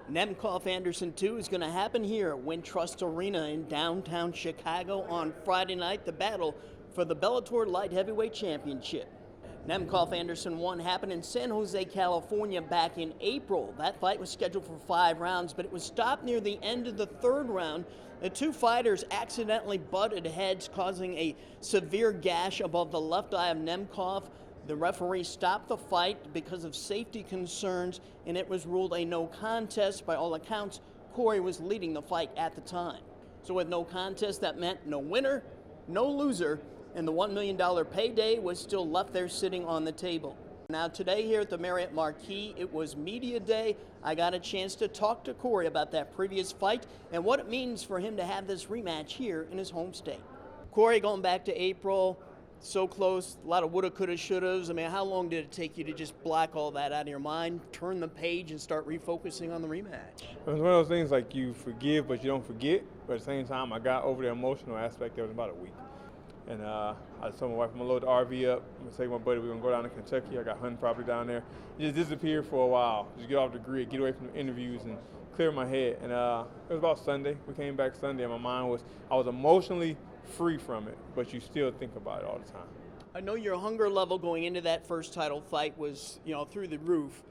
Nemkov Anderson 2 is going to happen here at Wintrust Arena in downtown Chicago on Friday night, the battle for the Bellator Light Heavyweight Championship. Nemkov Anderson 1 happened in San Jose, California back in April. That fight was scheduled for 5 rounds, but it was stopped near the end of the 3rd round. The two fighters accidentally butted heads, causing a severe gash above the left eye of Nemkov. The referee stopped the fight because of safety concerns, and it was ruled a no contest. By all accounts, Corey was leading the fight at the time. So with no contest, that meant no winner, no loser, and the $1 million payday was still left there sitting on the table. Now today here at the Marriott Marquis, it was media day. I got a chance to talk to Corey about that previous fight and what it means for him to have this rematch here in his home state. Corey, going back to April, so close, a lot of woulda, coulda, shouldas. I mean, how long did it take you to just block all that out of your mind, turn the page, and start refocusing on the rematch? It was one of those things like you forgive, but you don't forget. But at the same time, I got over the emotional aspect. There was about a week. And I told my wife, I'm going to load the RV up. I'm going to take my buddy. We're going to go down to Kentucky. I got hunting property down there. Just disappeared for a while. Just get off the grid, get away from the interviews, and clear my head. And it was about Sunday. We came back Sunday, and my mind was, I was emotionally free from it, but you still think about it all the time. I know your hunger level going into that first title fight was, through the roof.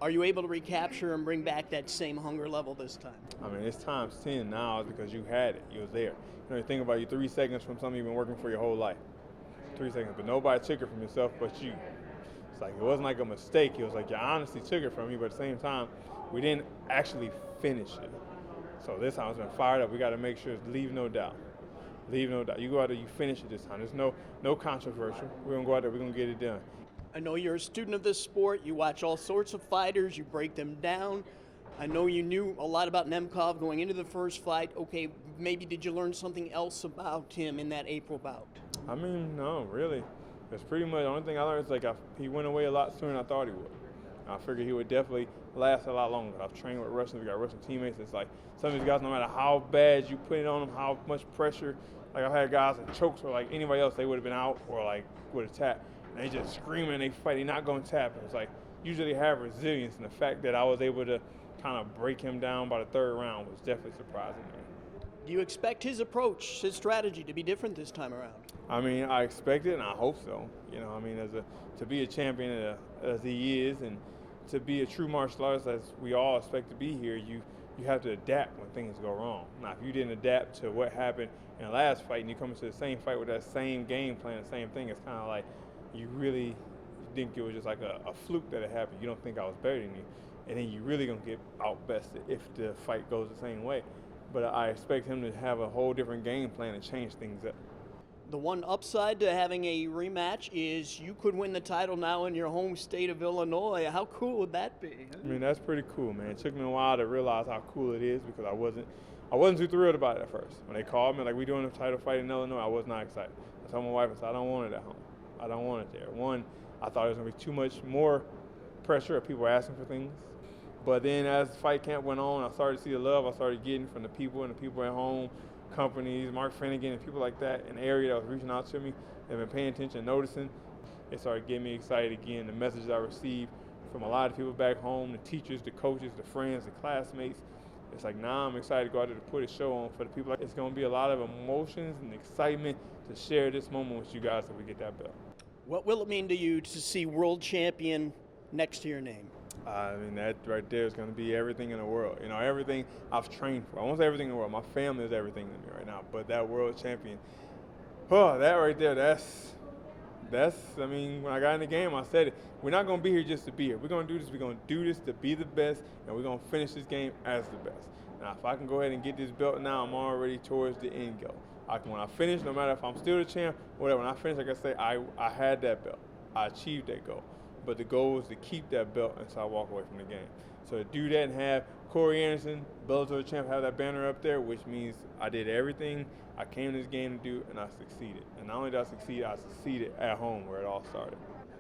Are you able to recapture and bring back that same hunger level this time? I mean, it's times 10 now because you had it. You was there. You think about you 3 seconds from something you've been working for your whole life. 3 seconds, but nobody took it from yourself but you. It's like, it wasn't like a mistake. It was like you honestly took it from me, but at the same time, we didn't actually finish it. So this time it's been fired up. We got to make sure, leave no doubt. Leave no doubt. You go out there, you finish it this time. There's no controversial. We're going to go out there, we're going to get it done. I know you're a student of this sport. You watch all sorts of fighters. You break them down. I know you knew a lot about Nemkov going into the first fight. Okay, maybe did you learn something else about him in that April bout? I mean, no, really. It's pretty much the only thing I learned is like he went away a lot sooner than I thought he would. I figured he would definitely last a lot longer. I've trained with wrestlers. We got wrestling teammates. It's like some of these guys, no matter how bad you put it on them, how much pressure. Like I've had guys that chokes or like anybody else, they would have been out or like would have tapped. And they just screaming and they fight. They're not going to tap. It's like usually have resilience, and the fact that I was able to kind of break him down by the 3rd round was definitely surprising to me. Do you expect his approach, his strategy to be different this time around? I mean, I expect it and I hope so. I mean, to be a champion as he is, and to be a true martial artist as we all expect to be here, you have to adapt when things go wrong. Now, if you didn't adapt to what happened in the last fight and you come into the same fight with that same game plan, the same thing, it's kind of like you really think it was just like a fluke that it happened. You don't think I was better than you. And then you're really going to get outbested if the fight goes the same way. But I expect him to have a whole different game plan and change things up. The one upside to having a rematch is you could win the title now in your home state of Illinois. How cool would that be? I mean, that's pretty cool, man. It took me a while to realize how cool it is because I wasn't too thrilled about it at first. When they called me, like, we doing a title fight in Illinois, I was not excited. I told my wife, I said, I don't want it at home. I don't want it there. One, I thought it was going to be too much more pressure if people were asking for things. But then as fight camp went on, I started to see the love I started getting from the people and the people at home, companies, Mark Finnegan and people like that in the area that was reaching out to me. They've been paying attention, noticing. It started getting me excited again. The messages I received from a lot of people back home, the teachers, the coaches, the friends, the classmates. It's like now I'm excited to go out there to put a show on for the people. It's going to be a lot of emotions and excitement to share this moment with you guys if we get that belt. What will it mean to you to see world champion next to your name? I mean, that right there is going to be everything in the world. Everything I've trained for. I won't say everything in the world. My family is everything to me right now. But that world champion, that right there, that's, I mean, when I got in the game, I said it. We're not going to be here just to be here. We're going to do this. We're going to do this to be the best, and we're going to finish this game as the best. Now, if I can go ahead and get this belt now, I'm already towards the end goal. When I finish, no matter if I'm still the champ, whatever, when I finish, like I say, I had that belt. I achieved that goal. But the goal is to keep that belt until I walk away from the game. So to do that and have Corey Anderson, Bellator champ, have that banner up there, which means I did everything I came to this game to do, and I succeeded. And not only did I succeeded at home where it all started.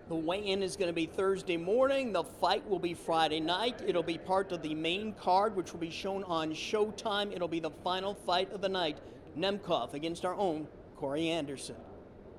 The weigh-in is going to be Thursday morning. The fight will be Friday night. It'll be part of the main card, which will be shown on Showtime. It'll be the final fight of the night. Nemkov against our own Corey Anderson.